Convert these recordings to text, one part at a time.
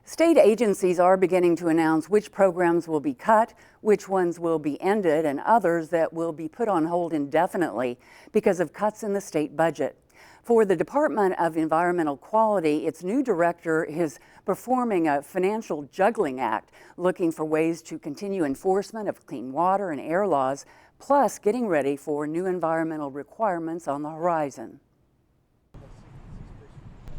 State agencies are beginning to announce which programs will be cut, which ones will be ended, and others that will be put on hold indefinitely because of cuts in the state budget. For the Department of Environmental Quality, its new director is performing a financial juggling act, looking for ways to continue enforcement of clean water and air laws, plus getting ready for new environmental requirements on the horizon.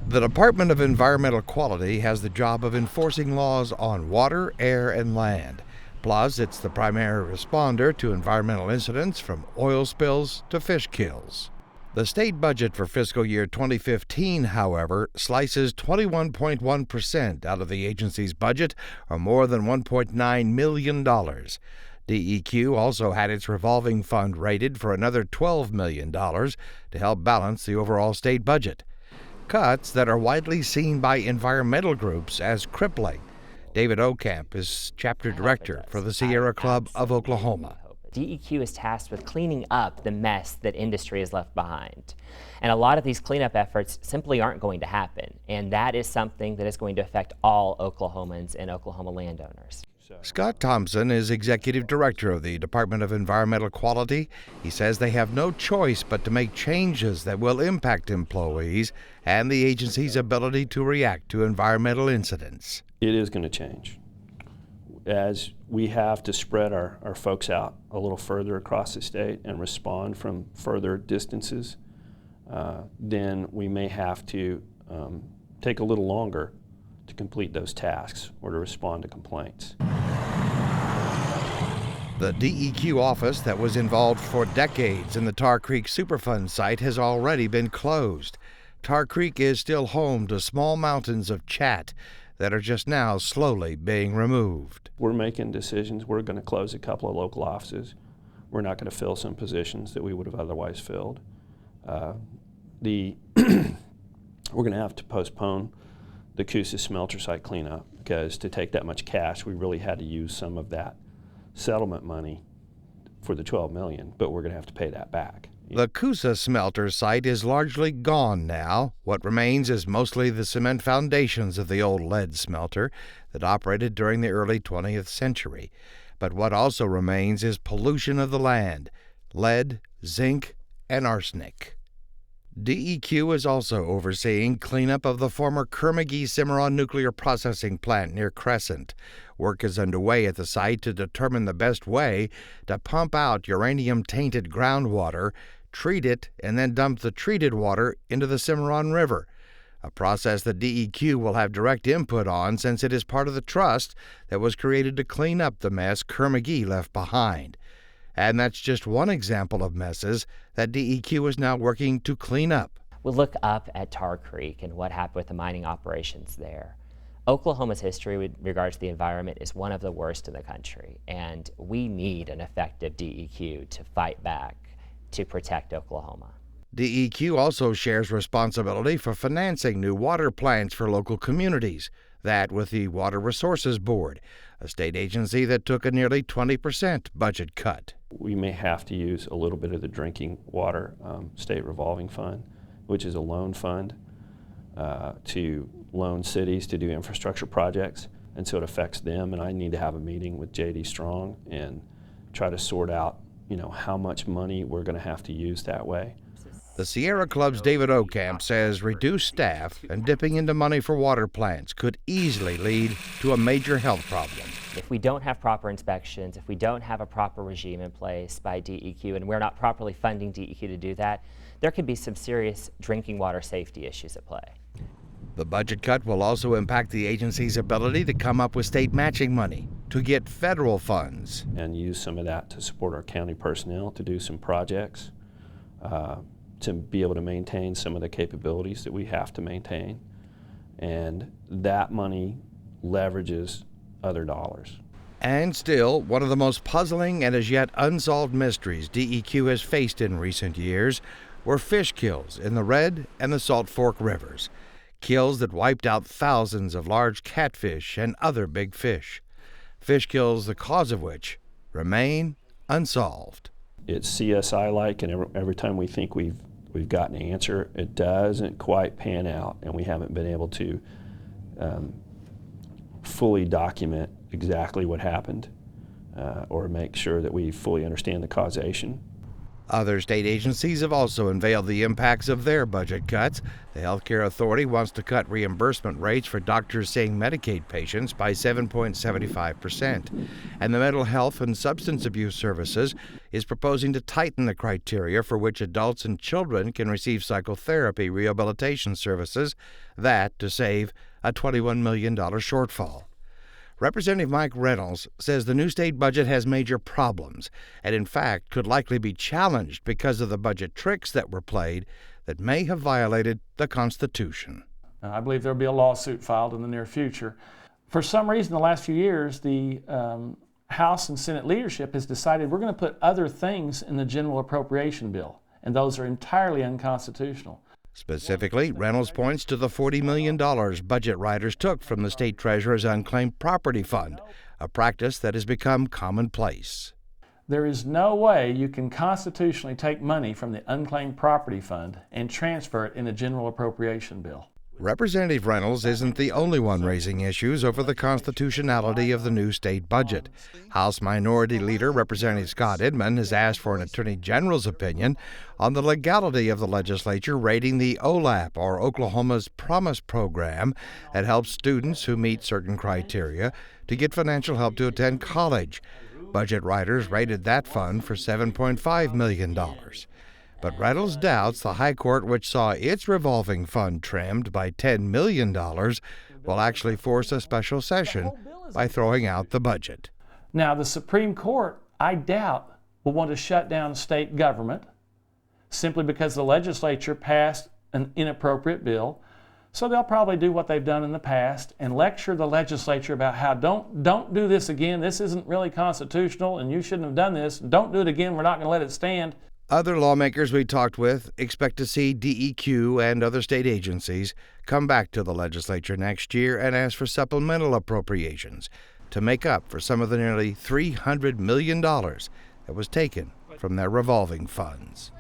The Department of Environmental Quality has the job of enforcing laws on water, air, and land. Plus, it's the primary responder to environmental incidents from oil spills to fish kills. The state budget for fiscal year 2015, however, slices 21.1% out of the agency's budget, or more than $1.9 million. DEQ also had its revolving fund raided for another $12 million to help balance the overall state budget. Cuts that are widely seen by environmental groups as crippling. David Ocamp is chapter director for the Sierra Club of Oklahoma. DEQ is tasked with cleaning up the mess that industry has left behind. And a lot of these cleanup efforts simply aren't going to happen. And that is something that is going to affect all Oklahomans and Oklahoma landowners. Scott Thompson is executive director of the Department of Environmental Quality. He says they have no choice but to make changes that will impact employees and the agency's ability to react to environmental incidents. It is going to change. As we have to spread our folks out a little further across the state and respond from further distances, then we may have to take a little longer to complete those tasks or to respond to complaints. The DEQ office that was involved for decades in the Tar Creek Superfund site has already been closed. Tar Creek is still home to small mountains of chat that are just now slowly being removed. We're making decisions. We're going to close a couple of local offices. We're not going to fill some positions that we would have otherwise filled. We're going to have to postpone the Coosa smelter site cleanup because to take that much cash, we really had to use some of that settlement money for the $12 million, but we're going to have to pay that back. The Coosa smelter site is largely gone now. What remains is mostly the cement foundations of the old lead smelter that operated during the early 20th century. But what also remains is pollution of the land, lead, zinc, and arsenic. DEQ is also overseeing cleanup of the former Kerr-McGee-Cimarron nuclear processing plant near Crescent. Work is underway at the site to determine the best way to pump out uranium-tainted groundwater, treat it, and then dump the treated water into the Cimarron River, a process that DEQ will have direct input on since it is part of the trust that was created to clean up the mess Kerr-McGee left behind. And that's just one example of messes that DEQ is now working to clean up. We'll look up at Tar Creek and what happened with the mining operations there. Oklahoma's history with regards to the environment is one of the worst in the country, and we need an effective DEQ to fight back to protect Oklahoma. DEQ also shares responsibility for financing new water plants for local communities, that with the Water Resources Board, a state agency that took a nearly 20% budget cut. We may have to use a little bit of the drinking water state revolving fund, which is a loan fund to loan cities to do infrastructure projects, and so it affects them, and I need to have a meeting with J.D. Strong and try to sort out, how much money we're going to have to use that way. The Sierra Club's David Ocamp says reduced staff and dipping into money for water plants could easily lead to a major health problem. If we don't have proper inspections, if we don't have a proper regime in place by DEQ, and we're not properly funding DEQ to do that, there could be some serious drinking water safety issues at play. The budget cut will also impact the agency's ability to come up with state matching money, to get federal funds. And use some of that to support our county personnel to do some projects, to be able to maintain some of the capabilities that we have to maintain. And that money leverages other dollars. And still, one of the most puzzling and as yet unsolved mysteries DEQ has faced in recent years were fish kills in the Red and the Salt Fork rivers. Kills that wiped out thousands of large catfish and other big fish. Fish kills the cause of which remain unsolved. It's CSI-like, and every time we think we've got an answer, it doesn't quite pan out, and we haven't been able to fully document exactly what happened or make sure that we fully understand the causation. Other state agencies have also unveiled the impacts of their budget cuts. The Healthcare Authority wants to cut reimbursement rates for doctors seeing Medicaid patients by 7.75%. And the Mental Health and Substance Abuse Services is proposing to tighten the criteria for which adults and children can receive psychotherapy rehabilitation services, that to save a $21 million shortfall. Representative Mike Reynolds says the new state budget has major problems and, in fact, could likely be challenged because of the budget tricks that were played that may have violated the Constitution. I believe there will be a lawsuit filed in the near future. For some reason, the last few years, the House and Senate leadership has decided we're going to put other things in the general appropriation bill, and those are entirely unconstitutional. Specifically, Reynolds points to the $40 million budget writers took from the state treasurer's unclaimed property fund, a practice that has become commonplace. There is no way you can constitutionally take money from the unclaimed property fund and transfer it in a general appropriation bill. Representative Reynolds isn't the only one raising issues over the constitutionality of the new state budget. House Minority Leader Representative Scott Inman has asked for an Attorney General's opinion on the legality of the legislature raiding the OLAP, or Oklahoma's Promise Program, that helps students who meet certain criteria to get financial help to attend college. Budget writers raided that fund for $7.5 million. But Reynolds doubts the High Court, which saw its revolving fund trimmed by $10 million, will actually force a special session by throwing out the budget. Now, the Supreme Court, I doubt, will want to shut down state government simply because the legislature passed an inappropriate bill. So they'll probably do what they've done in the past and lecture the legislature about how don't do this again. This isn't really constitutional and you shouldn't have done this. Don't do it again. We're not going to let it stand. Other lawmakers we talked with expect to see DEQ and other state agencies come back to the legislature next year and ask for supplemental appropriations to make up for some of the nearly $300 million that was taken from their revolving funds.